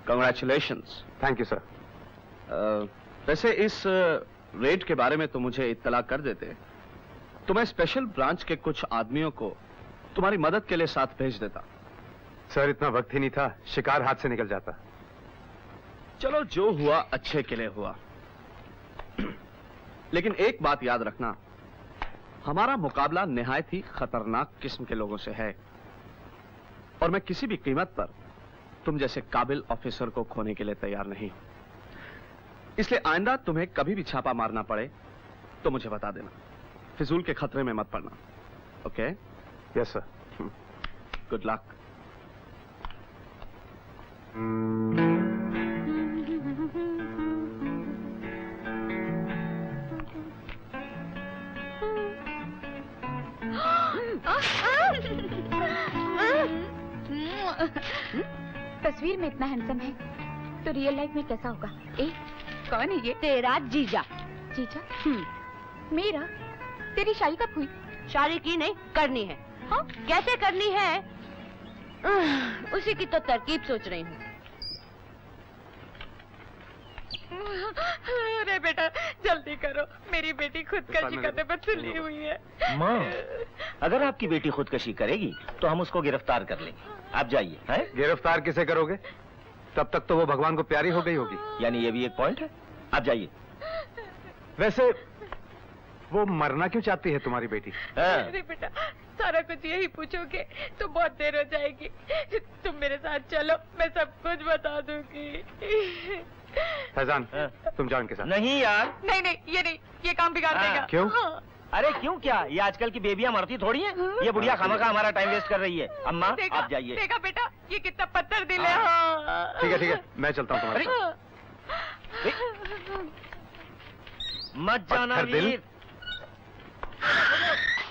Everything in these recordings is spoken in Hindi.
Congratulations. Thank you sir. वैसे इस रेड के बारे में तो मुझे इत्तला कर देते तो मैं स्पेशल ब्रांच के कुछ आदमियों को तुम्हारी मदद के लिए साथ भेज देता। सर इतना वक्त ही नहीं था, शिकार हाथ से निकल जाता। चलो जो हुआ अच्छे के लिए हुआ। लेकिन एक बात याद रखना, हमारा मुकाबला निहायत ही खतरनाक किस्म के लोगों से है और मैं किसी भी कीमत पर तुम जैसे काबिल ऑफिसर को खोने के लिए तैयार नहीं हूं। इसलिए आइंदा तुम्हें कभी भी छापा मारना पड़े तो मुझे बता देना, फिजूल के खतरे में मत पड़ना। Okay? Yes sir. Good luck. तस्वीर में इतना हैंडसम है तो रियल लाइफ में कैसा होगा? कौन है ये? तेरा जीजा। जीजा? मेरा? तेरी शादी कब हुई? शादी की नहीं, करनी है। हाँ? कैसे करनी है? उसी की तो तरकीब सोच रही हूँ। अरे बेटा जल्दी करो, मेरी बेटी खुदकशी करने पर तुली हुई है। माँ, अगर आपकी बेटी खुदकशी करेगी तो हम उसको गिरफ्तार कर लेंगे। आप जाइए। हैं? गिरफ्तार किसे करोगे? तब तक तो वो भगवान को प्यारी हो गई होगी। यानी ये भी एक पॉइंट है। आप जाइए। वैसे वो मरना क्यों चाहती है तुम्हारी बेटी? अरे बेटा सारा कुछ यही पूछोगे तो बहुत देर हो जाएगी। तुम मेरे साथ चलो, मैं सब कुछ बता दूंगी। फैजान, तुम जाओ इनके साथ। नहीं यार। नहीं नहीं, ये नहीं, ये काम बिगाड़ देगा। क्यों? अरे क्यों क्या? ये आजकल की बेबियां मरती थोड़ी हैं। ये बुढ़िया खामखा हमारा टाइम वेस्ट कर रही है। अम्मा आप जाइए। देखा बेटा, ये कितना पत्थर दिल है। ठीक है, मैं चलता हूँ तुम्हारे साथ। मत जाना वीर।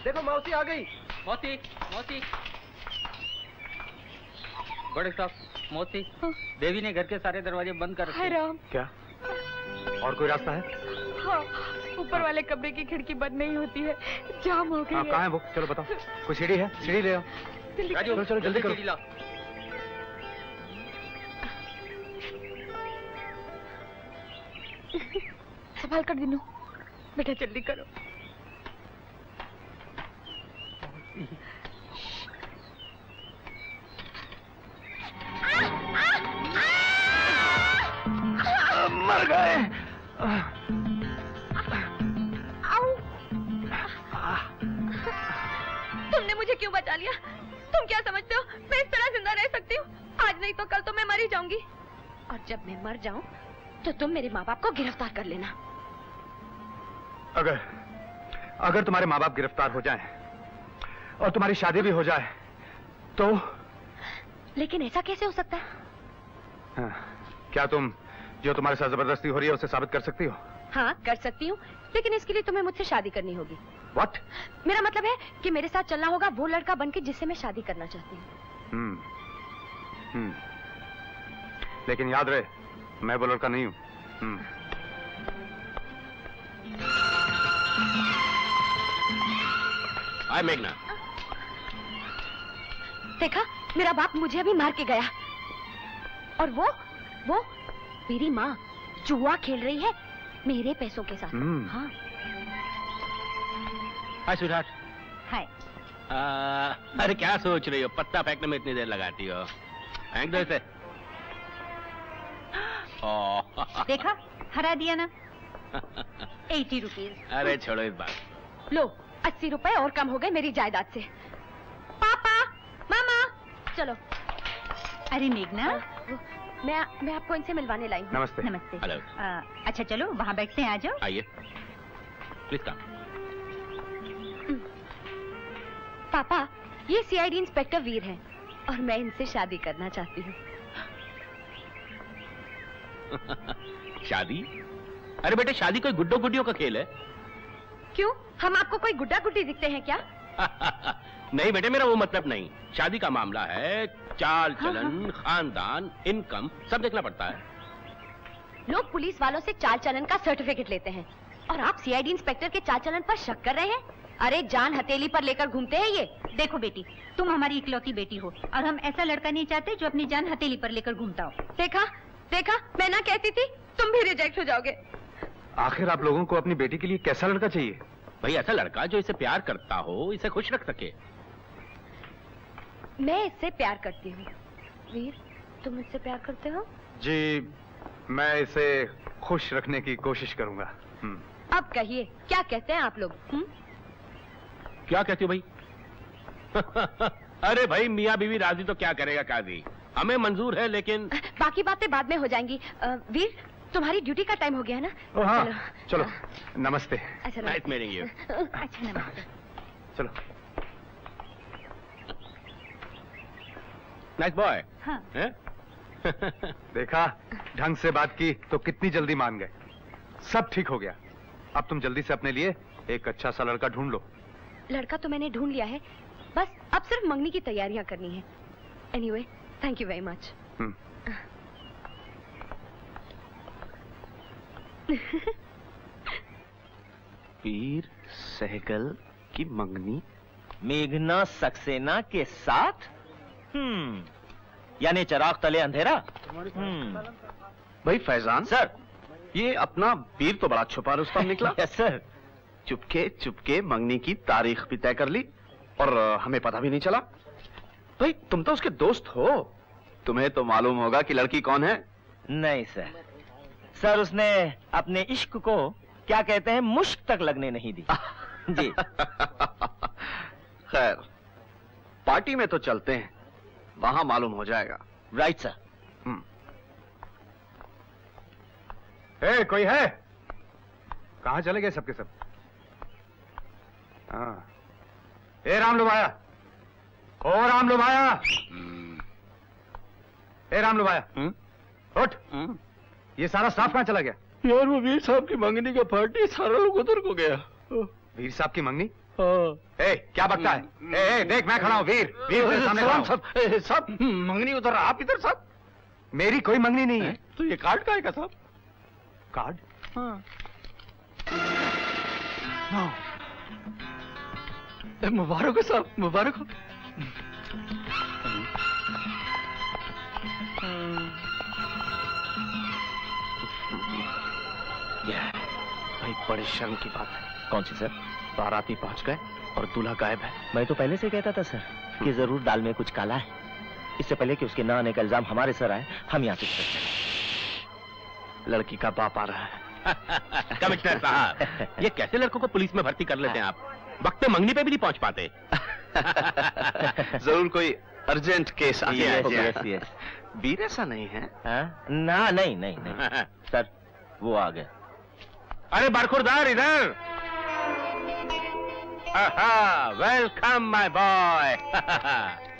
देखो मौसी आ गई। मौसी, मौसी। बड़े साहब, मौसी, देवी ने घर के सारे दरवाजे बंद कर रखे हैं। क्या? और कोई रास्ता है? हाँ, ऊपर वाले कमरे की खिड़की बंद नहीं होती है, जाम हो गई है। कहाँ है वो? चलो बताओ। कोई सीढ़ी है? सीढ़ी ले आओ। राजू, चलो जल्दी करो। सीढ़ी लाओ। संभाल कर दिनू, बेटा जल्दी करो। मर गए। तुमने मुझे क्यों बचा लिया? तुम क्या समझते हो मैं इस तरह जिंदा रह सकती हूँ? आज नहीं तो कल तो मैं मर ही जाऊंगी। और जब मैं मर जाऊं तो तुम मेरे माँ बाप को गिरफ्तार कर लेना। अगर तुम्हारे माँ बाप गिरफ्तार हो जाएं और तुम्हारी शादी भी हो जाए तो? लेकिन ऐसा कैसे हो सकता है? हाँ, क्या तुम जो तुम्हारे साथ जबरदस्ती हो रही है उसे साबित कर सकती हो? हाँ कर सकती हूँ, लेकिन इसके लिए तुम्हें मुझसे शादी करनी होगी। What? मेरा मतलब है कि मेरे साथ चलना होगा वो लड़का बनके जिससे मैं शादी करना चाहती हूँ। लेकिन याद रहे मैं वो लड़का नहीं हूँ। हाय मेघना। देखा, मेरा बाप मुझे अभी मार के गया और वो मेरी माँ जुआ खेल रही है मेरे पैसों के साथ। हाँ। हाय स्वीटहार्ट। हाय। अरे क्या सोच रही हो? पत्ता फेंकने में इतनी देर लगाती हो? फेंक दो इसे। देखा, हरा दिया ना। 80 रुपीज। अरे छोड़ो इस बात। लो 80 रुपए और कम हो गए मेरी जायदाद से। पापा, मामा, चलो। अरे मेघना, मैं आपको इनसे मिलवाने लाई हूँ। नमस्ते। नमस्ते। हेलो। अच्छा चलो वहाँ बैठते हैं, आ जाओ। आइए प्लीज कम। पापा, ये सीआईडी इंस्पेक्टर वीर हैं और मैं इनसे शादी करना चाहती हूँ। शादी? अरे बेटे शादी कोई गुड्डो गुड्डियों का खेल है। क्यों, हम आपको कोई गुड्डा गुड्डी दिखते हैं क्या? नहीं बेटे, मेरा वो मतलब नहीं। शादी का मामला है, चाल चलन, खानदान, इनकम सब देखना पड़ता है। लोग पुलिस वालों से चाल चलन का सर्टिफिकेट लेते हैं और आप सीआईडी इंस्पेक्टर के चाल चलन पर शक कर रहे हैं? अरे जान हथेली पर लेकर घूमते हैं ये। देखो बेटी, तुम हमारी इकलौती बेटी हो और हम ऐसा लड़का नहीं चाहते जो अपनी जान हथेली पर लेकर घूमता हो। देखा देखा, मैं ना कहती थी, तुम भी रिजेक्ट हो जाओगे। आखिर आप लोगों को अपनी बेटी के लिए कैसा लड़का चाहिए? भाई ऐसा लड़का जो इसे प्यार करता हो, इसे खुश रख सके। मैं इससे प्यार करती हूँ। वीर, तुम इससे प्यार करते हो? जी, मैं इसे खुश रखने की कोशिश करूंगा। अब कहिए, क्या कहते हैं आप लोग? क्या कहती हो भाई? अरे भाई, मियाँ बीवी राजी तो क्या करेगा काजी, हमें मंजूर है, लेकिन बाकी बातें बाद में हो जाएंगी। वीर, तुम्हारी ड्यूटी का टाइम हो गया है ना? ओ हाँ, चलो नमस्ते। अच्छा, नाइस मीटिंग यू। अच्छा नमस्ते। चलो। Nice boy. हाँ। देखा, ढंग से बात की तो कितनी जल्दी मान गए। सब ठीक हो गया। अब तुम जल्दी से अपने लिए एक अच्छा सा लड़का ढूंढ लो। लड़का तो मैंने ढूंढ लिया है, बस अब सिर्फ मंगनी की तैयारियां करनी है। Anyway, thank you very much. Veer Sehgal की मंगनी मेघना सक्सेना के साथ। यानी चिराग तले अंधेरा। भाई फैजान सर। ये अपना वीर तो बड़ा छुपा रुस्तम निकला। Yes sir. चुपके चुपके मंगनी की तारीख भी तय कर ली और हमें पता भी नहीं चला। भाई तुम तो उसके दोस्त हो, तुम्हें तो मालूम होगा कि लड़की कौन है। नहीं सर, सर उसने अपने इश्क को क्या कहते हैं मुश्क तक लगने नहीं दी। जी। खैर, पार्टी में तो चलते हैं, वहां मालूम हो जाएगा। Right sir. ए, कोई है? कहां चले गए सबके सब? हाँ। ए राम लुभाया, ओ राम लुभाया, ए राम लुभाया, उठ। ये सारा स्टाफ कहां चला गया? यार वो वीर साहब की मंगनी का पार्टी, सारा लोग उधर को गया। वीर साहब की मंगनी? ए, क्या बकता है? ए, देख मैं खड़ा हूं। वीर, वीर तेरे सामने खड़ा हूं। सब मंगनी उधर, आप इधर सब। मेरी कोई मंगनी नहीं है। तो ये कार्ड का है साहब? कार्ड? हाँ। मुबारक हो साहब, मुबारक हो। भाई बड़ी शर्म की बात है। कौन सी सर? बाराती पहुंच गए और दूल्हा गायब है। मैं तो पहले से कहता था सर कि जरूर दाल में कुछ काला है। इससे पहले कि उसके न आने का इल्जाम हमारे सर आए, हम यहाँ से चले। लड़की का बाप आ रहा है। कमिश्नर साहब, ये कैसे लड़कों को पुलिस में भर्ती कर लेते हैं आप? वक्त पे मंगनी पे भी नहीं पहुंच पाते। जरूर कोई अर्जेंट केस आ गया है। Yes yes. वीर ऐसा नहीं है। ना नहीं नहीं नहीं सर, वो आ गए। अरे बरखुरदार इधर। Welcome my boy.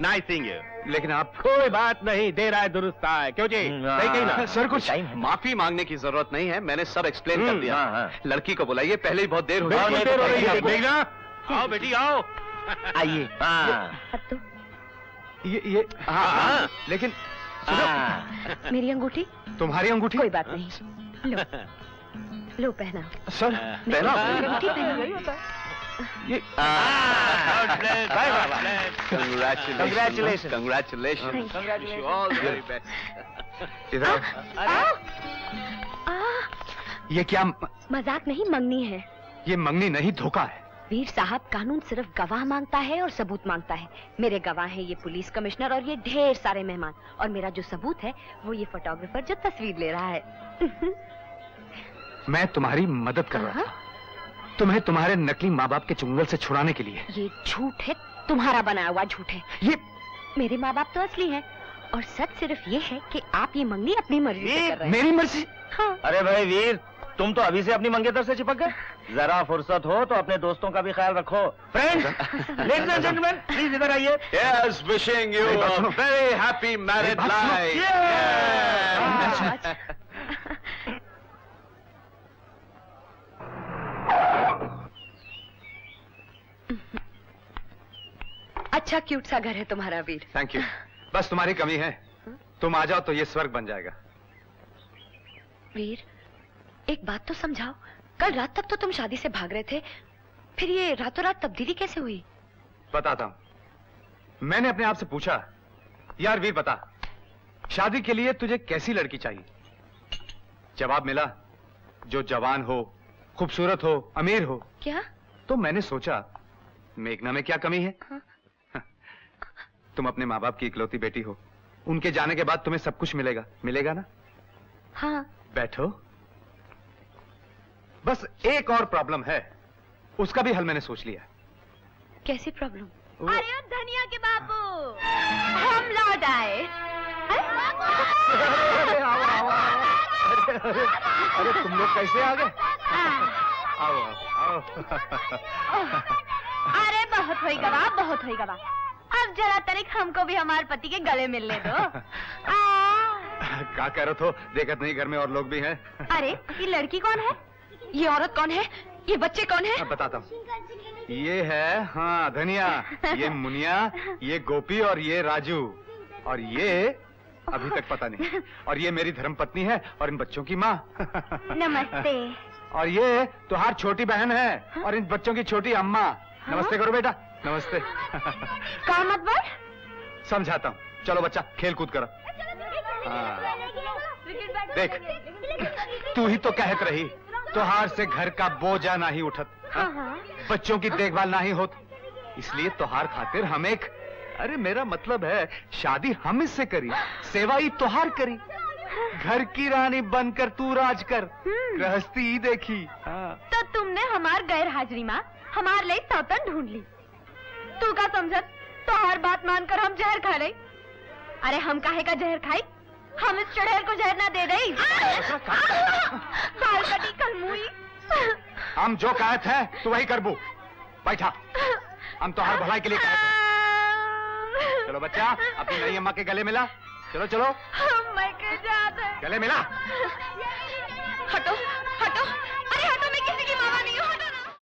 Nice seeing you. लेकिन आप कोई बात नहीं, दे रहा है दुरुस्त है। क्यों जी? सही कही ना? सर कुछ माफी मांगने की जरूरत नहीं है, मैंने सब एक्सप्लेन कर दिया। लड़की को बुलाइए, पहले ही बहुत देर हो बहुत गई। देर हो रही है। देखना, आओ बेटी आओ। आइए। अब तो ये हाँ, लेकिन मेरी अंगूठी? तुम्हारी अंगूठी? कोई बात नहीं, लो लो पहना। सर पहना। अंगूठी पहना। ये Congratulations. Congratulations. Wish you all the very best. इधर ये क्या? मजाक नहीं, मंगनी है। ये मंगनी नहीं, धोखा है। वीर साहब, कानून सिर्फ गवाह मांगता है और सबूत मांगता है। मेरे गवाह हैं ये पुलिस कमिश्नर और ये ढेर सारे मेहमान, और मेरा जो सबूत है वो ये फोटोग्राफर जो तस्वीर ले रहा है। मैं तुम्हारी मदद कर रहा था, तुम्हें तुम्हारे नकली माँ बाप के चुंगल से छुड़ाने के लिए। ये झूठ है, तुम्हारा बनाया हुआ झूठ है। ये मेरे माँ बाप तो असली हैं, और सच सिर्फ ये है कि आप ये मंगनी अपनी मर्जी से कर रहे हैं। मेरी मर्जी? हाँ। अरे भाई वीर, तुम तो अभी से अपनी मंगेतर से चिपक गए। जरा फुर्सत हो तो अपने दोस्तों का भी ख्याल रखो। Friends, ladies and gentleman, please इधर आइए। Yes, wishing you a very happy married life. अच्छा क्यूट सा घर है तुम्हारा वीर। Thank you. बस तुम्हारी कमी है, तुम आ जाओ तो ये स्वर्ग बन जाएगा। वीर, एक बात तो समझाओ, कल रात तक तो तुम शादी से भाग रहे थे, फिर ये रातों रात तब्दीली कैसे हुई? बताता हूं। मैंने अपने आप से पूछा, यार वीर बता, शादी के लिए तुझे कैसी लड़की चाहिए? जवाब मिला, जो जवान हो, खूबसूरत हो, अमीर हो। क्या? तो मैंने सोचा, मेघना में क्या कमी है? हाँ? तुम अपने माँ बाप की इकलौती बेटी हो, उनके जाने के बाद तुम्हें सब कुछ मिलेगा, मिलेगा ना? हाँ। बैठो। बस एक और प्रॉब्लम है, उसका भी हल मैंने सोच लिया। कैसी प्रॉब्लम? अरे धनिया के बाबू, हम लौट आए। अरे तुम लोग कैसे आ गए? आओ आओ। अरे बहुत होई गवा, बहुत होई गवा। अब जरा तनिक हमको भी हमारे पति के गले मिलने दो। क्या कह रहे हो? देखत नहीं घर में और लोग भी हैं। अरे ये लड़की कौन है? ये औरत कौन है? ये बच्चे कौन है? बताता हूँ। ये है, हाँ, धनिया, ये मुनिया, ये गोपी और ये राजू, और ये अभी तक पता नहीं। और ये मेरी धर्मपत्नी है और इन बच्चों की माँ। नमस्ते। और ये तुम्हारी छोटी बहन है और इन बच्चों की छोटी अम्मा। नमस्ते करो बेटा, नमस्ते। कौन मतलब? समझाता हूँ, चलो बच्चा खेल कूद करो। हाँ। देख, तू ही तो कहत रही, त्योहार से घर का बोझा नहीं उठत, बच्चों की देखभाल नहीं होत, इसलिए त्योहार खातिर हम एक, अरे मेरा मतलब है शादी हम इससे करी, सेवा ही त्योहार करी, घर की रानी बनकर तू राज कर, गृहस्थी ही देखी। हाँ। तो तुमने हमार गैर हाजिरी में हमार लिए सौतन ढूंढ ली। तू का समझत तो हर बात मानकर हम जहर खा ले। अरे हम काहे का जहर खाई? हम इस चढ़ेर को जहर ना दे दई। बाल कटी कल मुई। हम जो कहे थे तू वही करबू। बैठा, हम तो हर भलाई के लिए कहे थे। चलो बच्चा, अपनी नई अम्मा के गले मिला। चलो चलो, मैं के जात है। गले मिला।